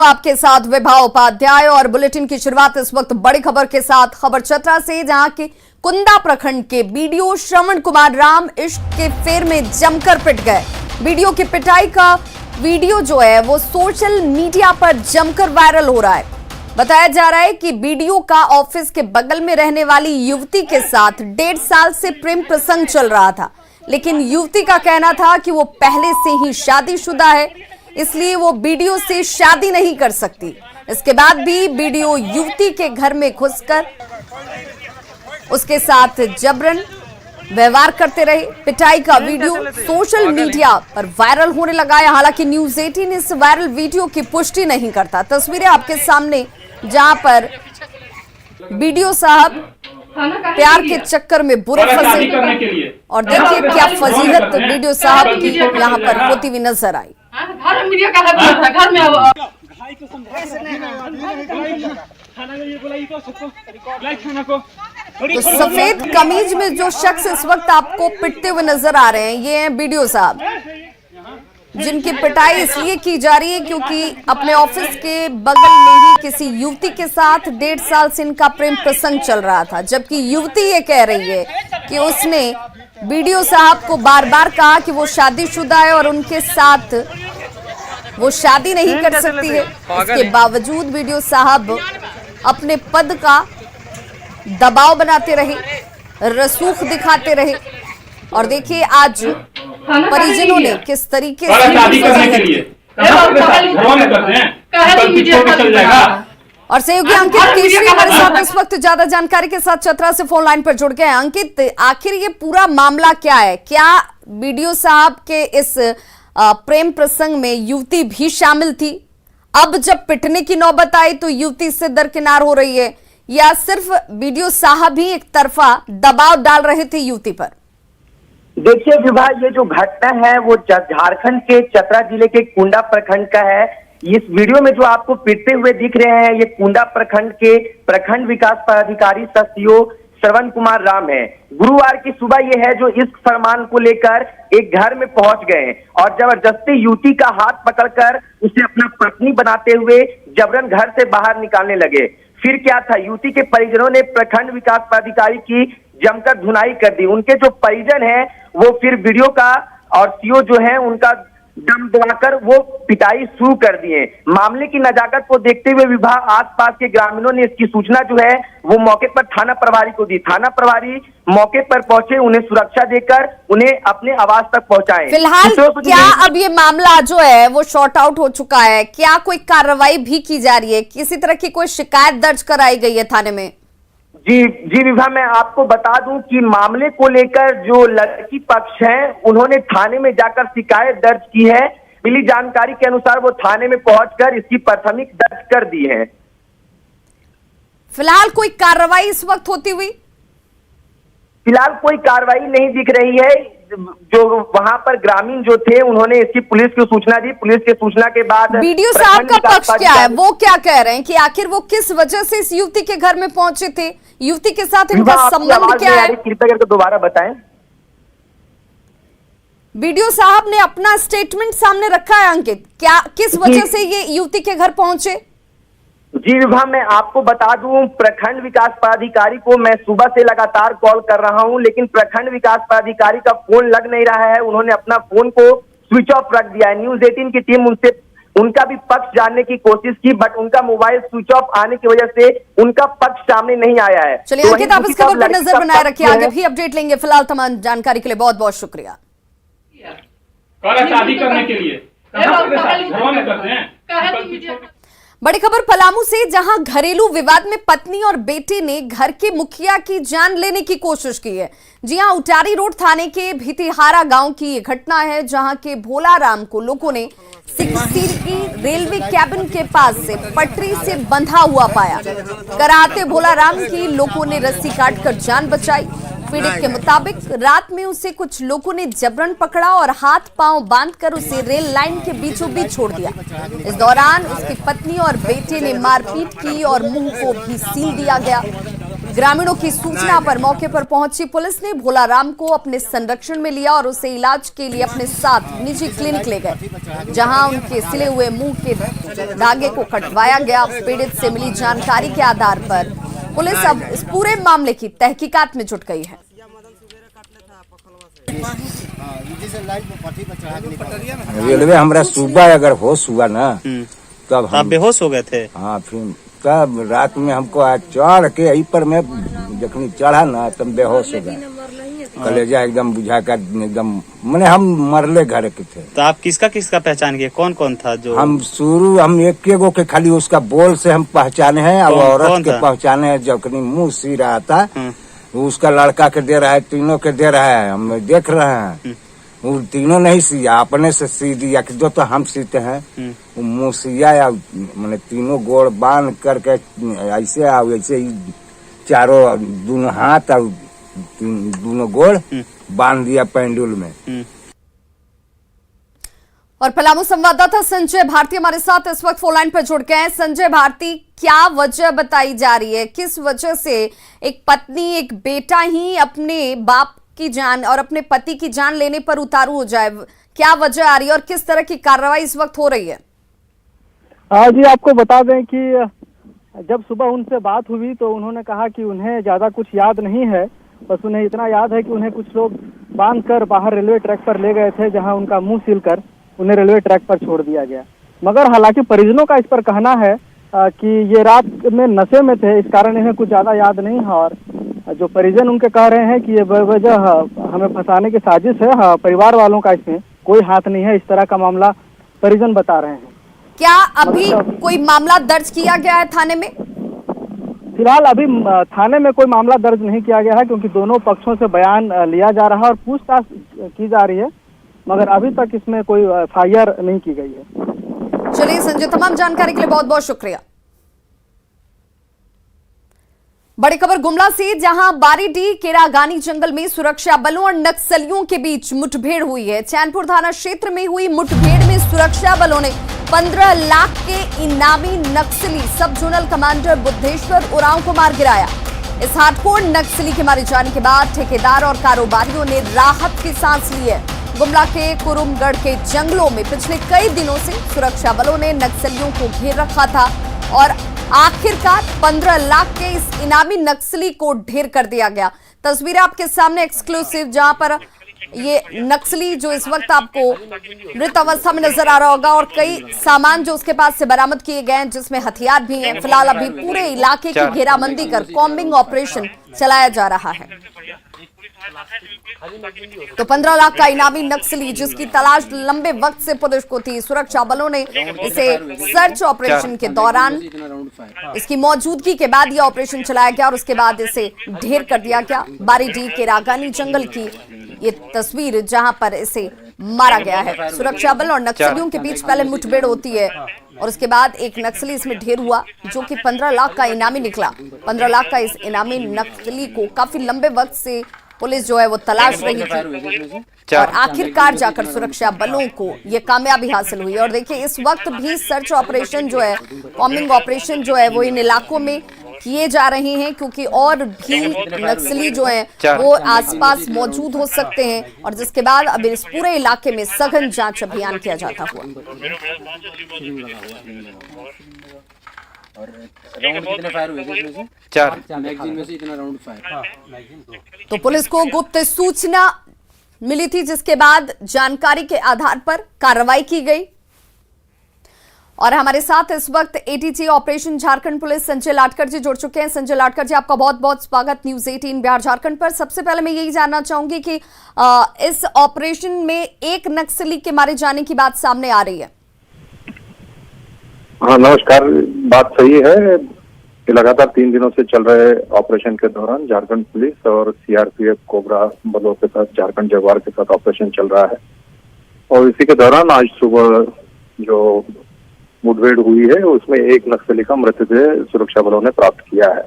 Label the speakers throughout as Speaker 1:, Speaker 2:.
Speaker 1: आपके साथ विभा उपाध्याय और बुलेटिन की शुरुआत इस वक्त बड़ी खबर के साथ। खबर चतरा से, जहां के कुंदा प्रखंड के बीडीओ श्रवण कुमार राम इश्क के फेर में जमकर पिट गए। बीडीओ की पिटाई का वीडियो जो है वो सोशल मीडिया पर जमकर वायरल हो रहा है। बताया जा रहा है कि बीडीओ का ऑफिस के बगल में रहने वाली युवती के साथ 1.5 साल से प्रेम प्रसंग चल रहा था, लेकिन युवती का कहना था कि वो पहले से ही शादीशुदा है, इसलिए वो बीडीओ से शादी नहीं कर सकती। इसके बाद भी बीडीओ युवती के घर में घुसकर उसके साथ जबरन व्यवहार करते रहे। पिटाई का वीडियो सोशल मीडिया पर वायरल होने लगा है। हालांकि न्यूज़ 18 इस वायरल वीडियो की पुष्टि नहीं करता। तस्वीरें आपके सामने, जहां पर बीडीओ साहब प्यार के चक्कर में बुरे फंसे और देखिए क्या फजीहत बीडीओ साहब की यहाँ पर होती हुई नजर आई।
Speaker 2: घर मीडिया का है, घर में
Speaker 1: तो सफेद कमीज में जो शख्स इस वक्त आपको पिटते हुए नजर आ रहे हैं, ये हैं बीडीओ साहब, जिनकी पिटाई इसलिए की जा रही है क्योंकि अपने ऑफिस के बगल में ही किसी युवती के साथ 1.5 साल से इनका प्रेम प्रसंग चल रहा था। जबकि युवती ये कह रही है कि उसने बीडीओ साहब को बार बार कहा कि वो शादीशुदा है और उनके साथ वो शादी नहीं कर सकती है। इसके बावजूद बीडीओ साहब अपने पद का दबाव बनाते रहे, रसूख दिखाते रहे। और देखिए आज परिजनों ने किस तरीके से और सहयोगी अंकित केशरी हमारे साथ इस वक्त ज्यादा जानकारी के साथ चतरा से फोन लाइन पर जुड़ गए हैं। अंकित, आखिर ये पूरा मामला क्या है? क्या बीडीओ साहब के इस प्रेम प्रसंग में युवती भी शामिल थी? अब जब पिटने की नौबत आई तो युवती से दरकिनार हो रही है, या सिर्फ बीडीओ साहब ही एक तरफा दबाव डाल रहे थे युवती पर?
Speaker 3: देखिए विभा, ये जो घटना है वो झारखंड के चतरा जिले के कुंदा प्रखंड का है। इस वीडियो में जो आपको पिटते हुए दिख रहे हैं, ये कुंदा प्रखंड के प्रखंड विकास पदाधिकारी सीओ श्रवण कुमार राम है। गुरुवार की सुबह ये है जो इस फरमान को लेकर एक घर में पहुंच गए और जबरदस्ती युवती का हाथ पकड़कर उसे अपना पत्नी बनाते हुए जबरन घर से बाहर निकालने लगे। फिर क्या था, युवती के परिजनों ने प्रखंड विकास पदाधिकारी की जमकर धुनाई कर दी। उनके जो परिजन हैं वो फिर वीडियो का और सीओ जो है उनका दम दबाकर वो पिटाई शुरू कर दिए। मामले की नजाकत को देखते हुए विभाग आसपास के ग्रामीणों ने इसकी सूचना जो है वो मौके पर थाना प्रभारी को दी। थाना प्रभारी मौके पर पहुंचे, उन्हें सुरक्षा देकर उन्हें अपने आवास तक पहुंचाए।
Speaker 1: फिलहाल क्या अब ये मामला जो है वो शॉर्ट आउट हो चुका है? क्या कोई कार्रवाई भी की जा रही है? किसी तरह की कोई शिकायत दर्ज कराई गई है थाने में?
Speaker 3: जी विभा, मैं आपको बता दूं कि मामले को लेकर जो लड़की पक्ष है उन्होंने थाने में जाकर शिकायत दर्ज की है। मिली जानकारी के अनुसार वो थाने में पहुंचकर इसकी प्राथमिक दर्ज कर दी है।
Speaker 1: फिलहाल कोई कार्रवाई इस वक्त होती हुई?
Speaker 3: फिलहाल कोई कार्रवाई नहीं दिख रही है। जो वहां पर ग्रामीण जो थे उन्होंने इसकी पुलिस को सूचना दी। पुलिस के सूचना के बाद
Speaker 1: बीडीओ साहब का पक्ष क्या है? वो क्या कह रहे हैं कि आखिर वो किस वजह से इस युवती के घर में पहुंचे थे? युवती के साथ इनका संबंध क्या है?
Speaker 3: कृपया करके दोबारा बताएं।
Speaker 1: बीडीओ साहब ने अपना स्टेटमेंट सामने रखा है अंकित, क्या किस वजह से ये युवती के घर पहुंचे?
Speaker 3: जी विभा, मैं आपको बता दूं, प्रखंड विकास पदाधिकारी को मैं सुबह से लगातार कॉल कर रहा हूं, लेकिन प्रखंड विकास पदाधिकारी का फोन लग नहीं रहा है। उन्होंने अपना फोन को स्विच ऑफ रख दिया है। न्यूज़ 18 की टीम उनसे उनका भी पक्ष जानने की कोशिश की, बट उनका मोबाइल स्विच ऑफ आने की वजह से उनका पक्ष सामने नहीं आया है।
Speaker 1: चलिए अंकित, आप इस खबर पर नजर बनाए रखिए, आगे भी अपडेट लेंगे। फिलहाल तमाम जानकारी के लिए बहुत बहुत शुक्रिया।
Speaker 2: शादी करने के लिए करते हैं।
Speaker 1: बड़ी खबर पलामू से, जहां घरेलू विवाद में पत्नी और बेटे ने घर के मुखिया की जान लेने की कोशिश की है। जी हां, उटारी रोड थाने के भितिहारा गांव की ये घटना है, जहां के भोला राम को लोगों ने सिक्सटी रेलवे कैबिन के पास से पटरी से बंधा हुआ पाया। कराते भोला राम की लोगों ने रस्सी काटकर जान बचाई। पीड़ित के मुताबिक रात में उसे कुछ लोगों ने जबरन पकड़ा और हाथ पांव बांधकर उसे रेल लाइन के बीचों बीच छोड़ दिया। इस दौरान उसकी पत्नी और बेटे ने मारपीट की और मुंह को भी सील दिया गया। ग्रामीणों की सूचना पर मौके पर पहुंची पुलिस ने भोलाराम को अपने संरक्षण में लिया और उसे इलाज के लिए अपने साथ निजी क्लिनिक ले गए, जहां उनके सिले हुए मुंह के धागे को कटवाया गया। पीड़ित से मिली जानकारी के आधार पर पुलिस अब इस पूरे मामले की तहकीकात में जुट गई है।
Speaker 4: रेलवे हमारा सुबह अगर होश हुआ ना तब
Speaker 5: आप बेहोश हो गए थे?
Speaker 4: हाँ, फिर तब रात में हमको चढ़ के यहीं पर मैं जखनी चढ़ा ना तब बेहोश हो गया, कलेजा एकदम बुझा कर एकदम मैंने हम मरले घर के थे।
Speaker 5: तो आप किसका पहचान किए? कौन कौन था जो?
Speaker 4: हम एक गो के खाली उसका बोल से हम पहचाने हैं और औरत के पहचाने हैं जखनी मुंह सी रहा था, उसका लड़का के दे रहा है, तीनों के दे रहा है, हम देख रहे हैं। वो तीनों नहीं सिया, अपने से सी दिया कि जो तो हम सीते हैं, वो मुँह सिया या मैंने तीनों गोड़ बांध करके ऐसे ऐसे ही चारों दोनों हाथ और दोनों गोड़ बांध दिया पेंडुल में।
Speaker 1: और पलामू संवाददाता संजय भारती हमारे साथ इस वक्त फोन लाइन पर जुड़ गए हैं। संजय भारती, क्या वजह बताई जा रही है, किस वजह से एक पत्नी एक बेटा ही अपने बाप की जान और अपने पति की जान लेने पर उतारू हो जाए, क्या वजह आ रही है और किस तरह की कार्रवाई इस वक्त हो रही है?
Speaker 6: जी, आपको बता दें कि जब सुबह उनसे बात हुई तो उन्होंने कहा कि उन्हें ज्यादा कुछ याद नहीं है, बस उन्हें इतना याद है कि उन्हें कुछ लोग बांध कर बाहर रेलवे ट्रैक पर ले गए थे, जहां उनका मुंह सीलकर उन्हें रेलवे ट्रैक पर छोड़ दिया गया। मगर हालांकि परिजनों का इस पर कहना है कि ये रात में नशे में थे, इस कारण इन्हें कुछ ज्यादा याद नहीं है। और जो परिजन उनके कह रहे हैं कि ये बेवजह हमें फंसाने की साजिश है, परिवार वालों का इसमें कोई हाथ नहीं है, इस तरह का मामला परिजन बता रहे हैं।
Speaker 1: क्या अभी कोई मामला दर्ज किया गया है थाने में?
Speaker 6: फिलहाल अभी थाने में कोई मामला दर्ज नहीं किया गया है, क्योंकि दोनों पक्षों से बयान लिया जा रहा है और पूछताछ की जा रही है, मगर अभी तक इसमें कोई एफआईआर नहीं की गई है।
Speaker 1: चलिए संजय, तमाम जानकारी के लिए बहुत बहुत शुक्रिया। बड़ी खबर गुमला से, जहां बारीडीह केरागानी जंगल में सुरक्षा बलों और नक्सलियों के बीच मुठभेड़ हुई है। चैनपुर थाना क्षेत्र में हुई मुठभेड़ में सुरक्षा बलों ने 15 लाख के इनामी नक्सली सब जोनल कमांडर बुद्धेश्वर उरांव को मार गिराया। इस हार्डकोर नक्सली के मारे जाने के बाद ठेकेदार और कारोबारियों ने राहत की सांस ली है। गुमला के कुरुमगढ़ के जंगलों में पिछले कई दिनों से सुरक्षा बलों ने नक्सलियों को घेर रखा था और आखिरकार 15 लाख के इस इनामी नक्सली को ढेर कर दिया गया। तस्वीरें आपके सामने एक्सक्लूसिव, जहां पर ये नक्सली जो इस वक्त आपको मृत अवस्था में नजर आ रहा होगा और कई सामान जो उसके पास से बरामद किए गए हैं, जिसमें हथियार भी हैं। फिलहाल अभी पूरे इलाके की घेराबंदी कर कॉम्बिंग ऑपरेशन चलाया जा रहा है। तो 15 लाख का इनामी नक्सली, जिसकी तलाश लंबे वक्त से पुलिस को थी, सुरक्षा बलों ने इसे सर्च ऑपरेशन के दौरान इसकी मौजूदगी के बाद यह ऑपरेशन चलाया गया और उसके बाद इसे ढेर कर दिया गया। बारीडीह केरागानी जंगल की ये तस्वीर, जहां पर इसे मारा गया है। सुरक्षा बल और नक्सलियों के बीच पहले मुठभेड़ होती है और उसके बाद एक नक्सली इसमें ढेर हुआ, जो कि 15 लाख का इनामी निकला। 15 लाख का इस इनामी नक्सली को काफी लंबे वक्त से पुलिस जो है वो तलाश रही थी और आखिरकार जाकर सुरक्षा बलों को ये कामयाबी हासिल हुई। और देखिए, इस वक्त भी सर्च ऑपरेशन जो है, कॉम्बिंग ऑपरेशन जो है, वो इन इलाकों में किए जा रहे हैं, क्योंकि और भी नक्सली जो हैं वो आसपास मौजूद हो सकते हैं। और जिसके बाद अब इस पूरे इलाके में सघन जांच अभियान किया जाता हुआ।
Speaker 7: और राउंड कितने फायर हुए थे इसमें से? 4 मैगजीन में से इतना राउंड फायर।
Speaker 1: तो पुलिस को गुप्त सूचना मिली थी, जिसके बाद जानकारी के आधार पर कार्रवाई की गई। और हमारे साथ इस वक्त ATG operation Jharkhand police Sanjay Latkar ji जुड़ चुके हैं। संजय लाटकर जी, आपका बहुत बहुत स्वागत न्यूज 18 बिहार झारखंड पर। सबसे पहले मैं यही जानना चाहूंगी कि इस ऑपरेशन में एक नक्सली के मारे जाने की बात सामने आ रही है।
Speaker 8: हाँ, नमस्कार। बात सही है कि लगातार 3 दिनों से चल रहे ऑपरेशन के दौरान झारखंड पुलिस और सीआरपीएफ कोबरा बलों के साथ, झारखंड जगुआर के साथ ऑपरेशन चल रहा है। और इसी के दौरान आज सुबह जो मुठभेड़ हुई है उसमें एक नक्सली का मृतदेह सुरक्षा बलों ने प्राप्त किया है।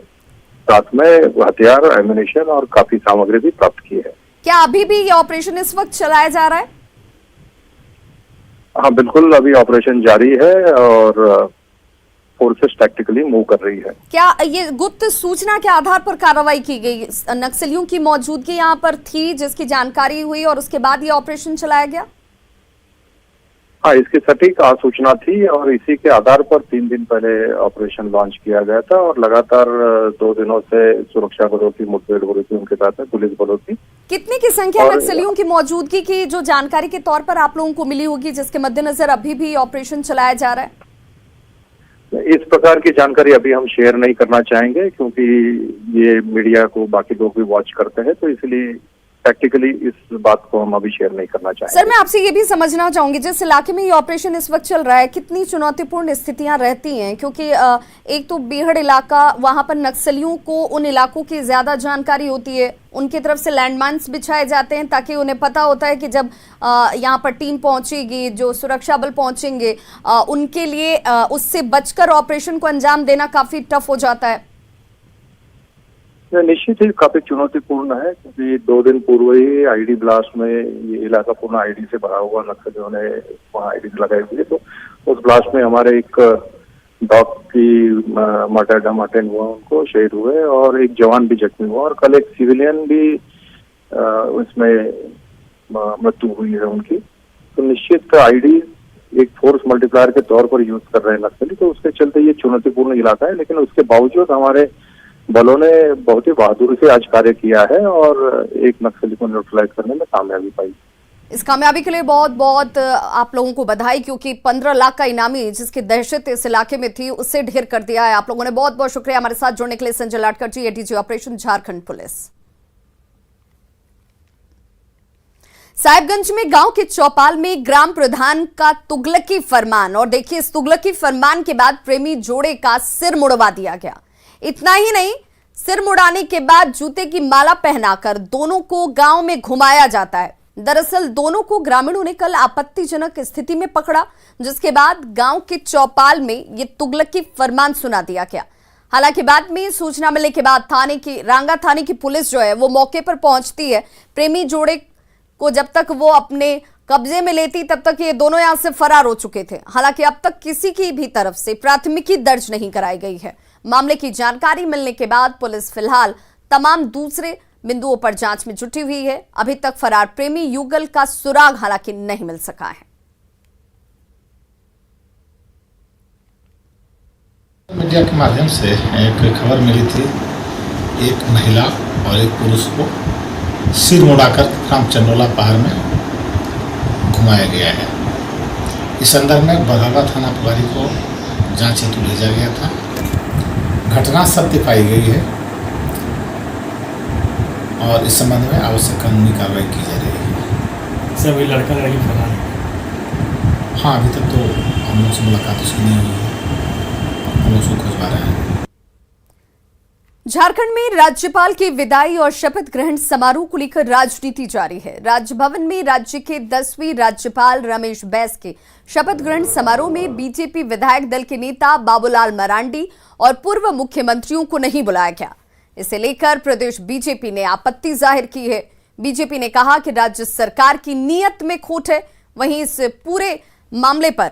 Speaker 8: साथ में हथियार, एम्युनिशन और काफी सामग्री भी प्राप्त की है।
Speaker 1: क्या अभी भी ये ऑपरेशन इस वक्त चलाया जा रहा है?
Speaker 8: हाँ बिल्कुल, अभी ऑपरेशन जारी है और फोर्सेस टैक्टिकली मूव कर रही है।
Speaker 1: क्या ये गुप्त सूचना के आधार पर कार्रवाई की गई? नक्सलियों की मौजूदगी यहाँ पर थी जिसकी जानकारी हुई और उसके बाद ये ऑपरेशन चलाया गया?
Speaker 8: हाँ, इसकी सटीक सूचना थी और इसी के आधार पर 3 दिन पहले ऑपरेशन लॉन्च किया गया था और लगातार 2 दिनों से सुरक्षा बलों की मुठभेड़ हो रही थी उनके साथ में, पुलिस बलों की।
Speaker 1: कितनी की संख्या नक्सलियों की मौजूदगी की जो जानकारी के तौर पर आप लोगों को मिली होगी, जिसके मद्देनजर अभी भी ऑपरेशन चलाया जा रहा है?
Speaker 8: इस प्रकार की जानकारी अभी हम शेयर नहीं करना चाहेंगे क्योंकि ये मीडिया को बाकी लोग भी वॉच करते हैं, तो इसलिए प्रैक्टिकली इस बात को हम अभी शेयर नहीं करना चाहेंगे।
Speaker 1: सर, मैं आपसे ये भी समझना चाहूंगी, जिस इलाके में ये ऑपरेशन इस वक्त चल रहा है, कितनी चुनौतीपूर्ण स्थितियां रहती हैं? क्योंकि एक तो बेहड़ इलाका, वहां पर नक्सलियों को उन इलाकों की ज्यादा जानकारी होती है, उनकी तरफ से लैंडमाइंस बिछाए जाते हैं ताकि उन्हें पता होता है कि जब यहाँ पर टीम पहुंचेगी, जो सुरक्षा बल पहुंचेंगे, उनके लिए उससे बचकर ऑपरेशन को अंजाम देना काफी टफ हो जाता है।
Speaker 8: निश्चित ही काफी चुनौतीपूर्ण है क्योंकि 2 दिन पूर्व ही आईडी ब्लास्ट में ये इलाका पूर्ण आईडी से भरा हुआ, नक्सलियों ने वहाँ आईडी लगाई हुई है, तो उस ब्लास्ट में हमारे एक डॉग की मार्टरडम अटेंड हुआ, उनको शहीद हुए और एक जवान भी जख्मी हुआ और कल एक सिविलियन भी इसमें मृत्यु हुई है उनकी। तो निश्चित आईडी एक फोर्स मल्टीप्लायर के तौर पर यूज कर रहे हैं नक्सली, तो उसके चलते ये चुनौतीपूर्ण इलाका है, लेकिन उसके बावजूद हमारे बलों ने बहुत ही बहादुरी से आज कार्य किया है और एक नक्सली को न्यूट्रलाइज करने में कामयाबी पाई।
Speaker 1: इस कामयाबी के लिए बहुत बहुत आप लोगों को बधाई, क्योंकि 15 लाख का इनामी जिसकी दहशत इस इलाके में थी उससे ढेर कर दिया है। आप लोगों ने बहुत बहुत शुक्रिया हमारे साथ जुड़ने के लिए। Sanjay Latkar ji, ADG operation Jharkhand police. Sahibganj में गांव के चौपाल में ग्राम प्रधान का तुगलकी फरमान, और देखिए इस तुगलकी फरमान के बाद प्रेमी जोड़े का सिर मुड़वा दिया गया। इतना ही नहीं, सिर मुड़ाने के बाद जूते की माला पहनाकर दोनों को गांव में घुमाया जाता है। दरअसल दोनों को ग्रामीणों ने कल आपत्तिजनक स्थिति में पकड़ा, जिसके बाद गांव के चौपाल में ये तुगलकी फरमान सुना दिया गया। हालांकि बाद में सूचना मिलने के बाद रांगा थाने की पुलिस जो है वो मौके पर पहुंचती है। प्रेमी जोड़े को जब तक वो अपने कब्जे में लेती तब तक ये दोनों यहां से फरार हो चुके थे। हालांकि अब तक किसी की भी तरफ से प्राथमिकी दर्ज नहीं कराई गई है। मामले की जानकारी मिलने के बाद पुलिस फिलहाल तमाम दूसरे बिंदुओं पर जांच में जुटी हुई है। अभी तक फरार प्रेमी युगल का सुराग हालांकि नहीं मिल सका है।
Speaker 9: मीडिया के माध्यम से एक खबर मिली थी, एक महिला और एक पुरुष को सिर मुड़ाकर ग्राम चंडोला पहाड़ में घुमाया गया है। इस संदर्भ में बरहवा थाना प्रभारी को जांच हेतु भेजा गया था। घटना सत्य पाई गई है और इस संबंध में आवश्यक कानूनी कार्रवाई की जा रही है।
Speaker 2: सर, वही लड़का लड़की फरार है?
Speaker 9: हाँ, अभी तक तो हम लोग से मुलाकात उसकी नहीं हुई है, हम उसको खोजवा रहे हैं।
Speaker 1: झारखंड में राज्यपाल की विदाई और शपथ ग्रहण समारोह को लेकर राजनीति जारी है। राजभवन में राज्य के 10वें राज्यपाल रमेश बैस के शपथ ग्रहण समारोह में बीजेपी विधायक दल के नेता बाबूलाल मरांडी और पूर्व मुख्यमंत्रियों को नहीं बुलाया गया। इसे लेकर प्रदेश बीजेपी ने आपत्ति जाहिर की है। बीजेपी ने कहा कि राज्य सरकार की नीयत में खोट है। वहीं इस पूरे मामले पर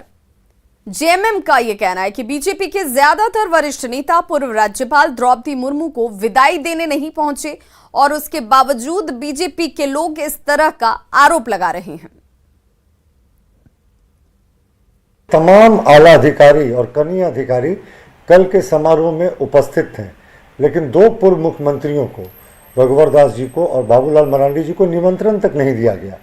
Speaker 1: जेएमएम का यह कहना है कि बीजेपी के ज्यादातर वरिष्ठ नेता पूर्व राज्यपाल द्रौपदी मुर्मू को विदाई देने नहीं पहुंचे और उसके बावजूद बीजेपी के लोग इस तरह का आरोप लगा रहे हैं।
Speaker 10: तमाम आला अधिकारी और कनीय अधिकारी कल के समारोह में उपस्थित थे, लेकिन 2 पूर्व मुख्यमंत्रियों को, रघुवर दास जी को और बाबूलाल मरांडी जी को निमंत्रण तक नहीं दिया गया।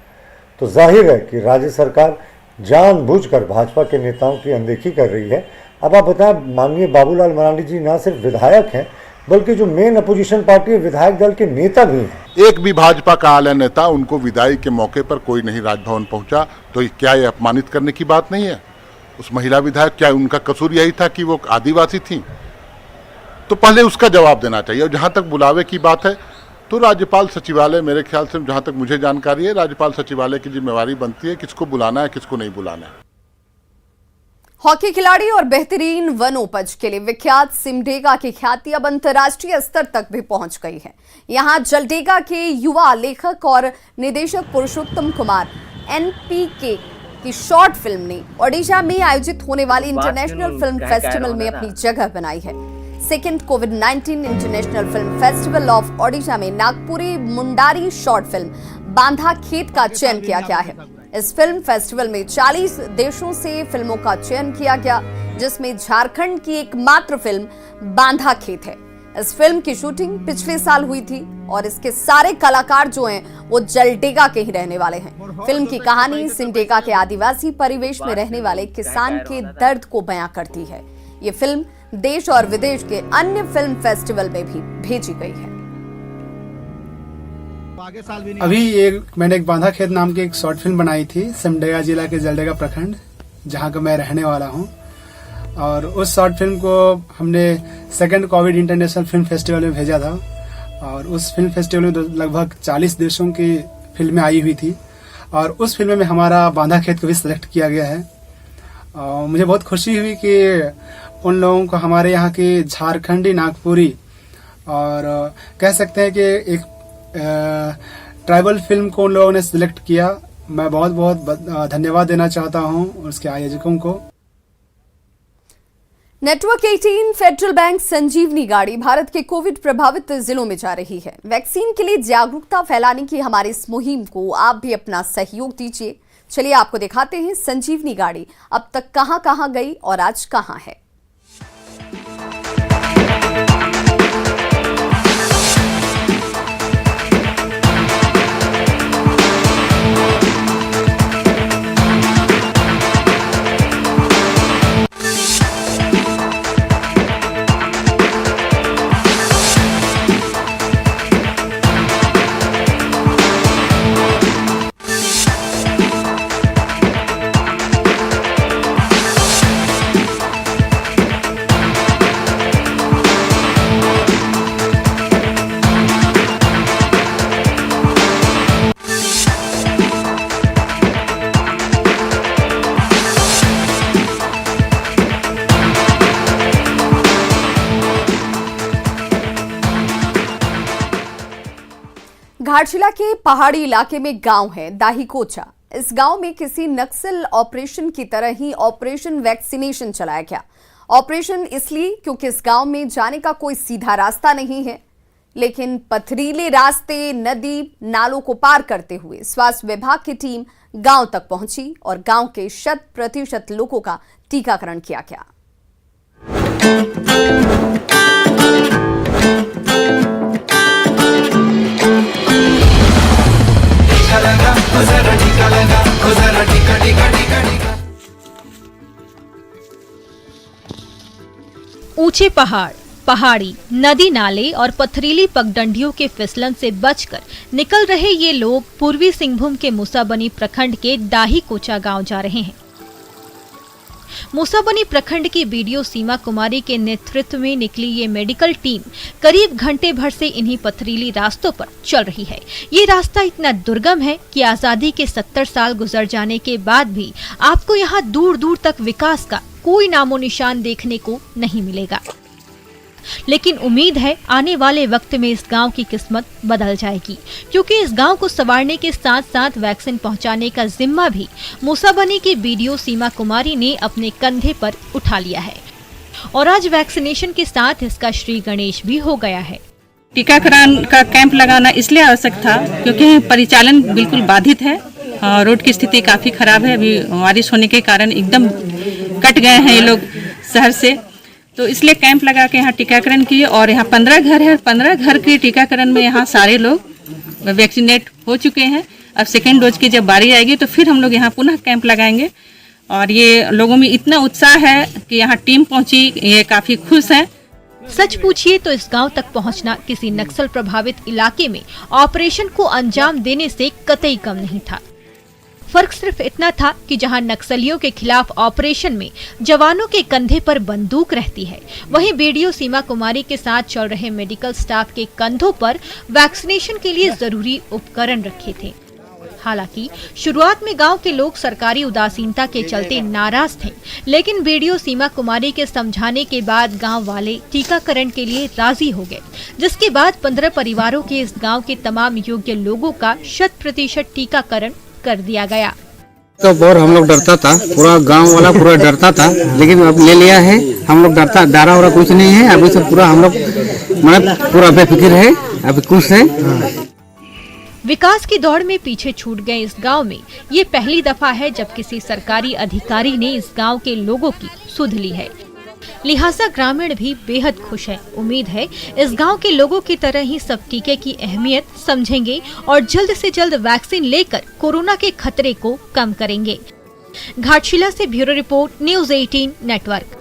Speaker 10: तो जाहिर है कि राज्य सरकार जानबूझकर भाजपा के नेताओं की अनदेखी कर रही है। अब आप बताएं, माननीय बाबूलाल मरांडी जी न सिर्फ विधायक हैं बल्कि जो मेन अपोजिशन पार्टी है विधायक दल के नेता भी हैं।
Speaker 11: एक भी भाजपा का आला नेता उनको विदाई के मौके पर कोई नहीं राजभवन पहुंचा, तो क्या ये अपमानित करने की बात नहीं है? उस महिला विधायक, क्या उनका कसूर यही था कि वो आदिवासी थी? तो पहले उसका जवाब देना चाहिए। और जहां तक बुलावे की बात है तो राज्यपाल सचिवालय, मेरे ख्याल से जहां तक मुझे जानकारी है, राज्यपाल सचिवालय की जिम्मेवारी बनती है किसको बुलाना है किसको नहीं बुलाना है।
Speaker 1: हॉकी खिलाड़ी और बेहतरीन वनोपज के लिए विख्यात सिमडेगा की ख्याति अब अंतर्राष्ट्रीय स्तर तक भी पहुंच गई है। यहां जलडेगा के युवा लेखक और निदेशक पुरुषोत्तम कुमार NPK कि शॉर्ट फिल्म ने ओडिशा में आयोजित होने वाली इंटरनेशनल फिल्म फेस्टिवल में अपनी जगह बनाई है। Second covid international film festival of Odisha में नागपुरी मुंडारी शॉर्ट फिल्म बांधा खेत का चयन किया गया है। इस फिल्म फेस्टिवल में 40 देशों से फिल्मों का चयन किया गया, जिसमें झारखंड की एकमात्र फिल्म बांधा खेत है। इस फिल्म की शूटिंग पिछले साल हुई थी और इसके सारे कलाकार जो हैं वो जलडेगा के ही रहने वाले हैं। फिल्म की कहानी सिमडेगा के आदिवासी परिवेश में रहने वाले किसान के दर्द को बयां करती है। ये फिल्म देश और विदेश के अन्य फिल्म फेस्टिवल में भी भेजी गई है।
Speaker 6: अभी मैंने एक बांधा खेत नाम की एक शॉर्ट फिल्म बनाई थी सिमडेगा जिला के जलडेगा प्रखंड, जहां का मैं रहने वाला हूं। और उस शॉर्ट फिल्म को हमने second Covid international film festival में भेजा था और उस फिल्म फेस्टिवल में लगभग 40 देशों की फिल्में आई हुई थी और उस फिल्म में हमारा बांधा खेत को भी सिलेक्ट किया गया है। और मुझे बहुत खुशी हुई कि उन लोगों को हमारे यहाँ की झारखंडी नागपुरी और कह सकते हैं कि एक ट्राइबल फिल्म को उन लोगों ने सिलेक्ट किया। मैं बहुत बहुत धन्यवाद देना चाहता हूँ उसके आयोजकों को।
Speaker 1: नेटवर्क 18 फेडरल बैंक संजीवनी गाड़ी भारत के कोविड प्रभावित जिलों में जा रही है। वैक्सीन के लिए जागरूकता फैलाने की हमारी इस मुहिम को आप भी अपना सहयोग दीजिए। चलिए आपको दिखाते हैं संजीवनी गाड़ी अब तक कहां गई और आज कहां है। घाटशिला के पहाड़ी इलाके में गांव है दाहीकोचा। इस गांव में किसी नक्सल ऑपरेशन की तरह ही ऑपरेशन वैक्सीनेशन चलाया गया। ऑपरेशन इसलिए क्योंकि इस गांव में जाने का कोई सीधा रास्ता नहीं है, लेकिन पथरीले रास्ते, नदी, नालों को पार करते हुए स्वास्थ्य विभाग की टीम गांव तक पहुंची और गांव के 100% लोगों का टीकाकरण किया गया।
Speaker 12: ऊंचे पहाड़, पहाड़ी, नदी नाले और पथरीली पगडंडियों के फिसलन से बचकर निकल रहे ये लोग पूर्वी सिंहभूम के मूसाबनी प्रखंड के दाहीकोचा गांव जा रहे हैं। मूसाबनी प्रखंड की बीडीओ सीमा कुमारी के नेतृत्व में निकली ये मेडिकल टीम करीब घंटे भर से इन्हीं पथरीली रास्तों पर चल रही है। ये रास्ता इतना दुर्गम है कि आजादी के 70 साल गुजर जाने के बाद भी आपको यहाँ दूर दूर तक विकास का कोई नामो निशान देखने को नहीं मिलेगा। लेकिन उम्मीद है आने वाले वक्त में इस गांव की किस्मत बदल जाएगी, क्योंकि इस गांव को संवारने के साथ साथ वैक्सीन पहुंचाने का जिम्मा भी मूसाबनी की बीडीओ सीमा कुमारी ने अपने कंधे पर उठा लिया है और आज वैक्सीनेशन के साथ इसका श्री गणेश भी हो गया है।
Speaker 13: टीकाकरण का कैंप लगाना इसलिए आवश्यक था क्योंकि परिचालन बिल्कुल बाधित है। रोड की स्थिति काफी खराब है। अभी बारिश होने के कारण एकदम कट गए हैं ये लोग शहर से, तो इसलिए कैंप लगा के यहाँ टीकाकरण किए और यहाँ 15 घर है। 15 घर के टीकाकरण में यहाँ सारे लोग वैक्सीनेट हो चुके हैं। अब सेकेंड डोज की जब बारी आएगी तो फिर हम लोग यहाँ पुनः कैंप लगाएंगे और ये लोगों में इतना उत्साह है कि यहाँ टीम पहुंची, ये काफी खुश हैं।
Speaker 12: सच पूछिए तो इस गांव तक पहुंचना किसी नक्सल प्रभावित इलाके में ऑपरेशन को अंजाम देने से कतई कम नहीं था। फर्क सिर्फ इतना था कि जहां नक्सलियों के खिलाफ ऑपरेशन में जवानों के कंधे पर बंदूक रहती है, वहीं बीडीओ सीमा कुमारी के साथ चल रहे मेडिकल स्टाफ के कंधों पर वैक्सीनेशन के लिए जरूरी उपकरण रखे थे। हालांकि शुरुआत में गांव के लोग सरकारी उदासीनता के चलते नाराज थे, लेकिन बीडीओ सीमा कुमारी के समझाने के बाद गांव वाले टीकाकरण के लिए राजी हो गए, जिसके बाद 15 परिवारों के इस गांव के तमाम योग्य लोगों का 100% टीकाकरण कर दिया गया।
Speaker 7: तो बहुत हम लोग डरता था, पूरा गांव वाला पूरा डरता था, लेकिन अब ले लिया है। हम लोग डरा हो कुछ नहीं है। अभी से पूरा हम लोग मतलब पूरा बेफिक्र है, अभी खुश है।
Speaker 12: विकास की दौड़ में पीछे छूट गए इस गांव में ये पहली दफा है जब किसी सरकारी अधिकारी ने इस गांव के लोगों की सुध ली है। लिहाजा ग्रामीण भी बेहद खुश हैं। उम्मीद है इस गांव के लोगों की तरह ही सब टीके की अहमियत समझेंगे और जल्द से जल्द वैक्सीन लेकर कोरोना के खतरे को कम करेंगे। घाटशिला से ब्यूरो रिपोर्ट, न्यूज़ 18 नेटवर्क।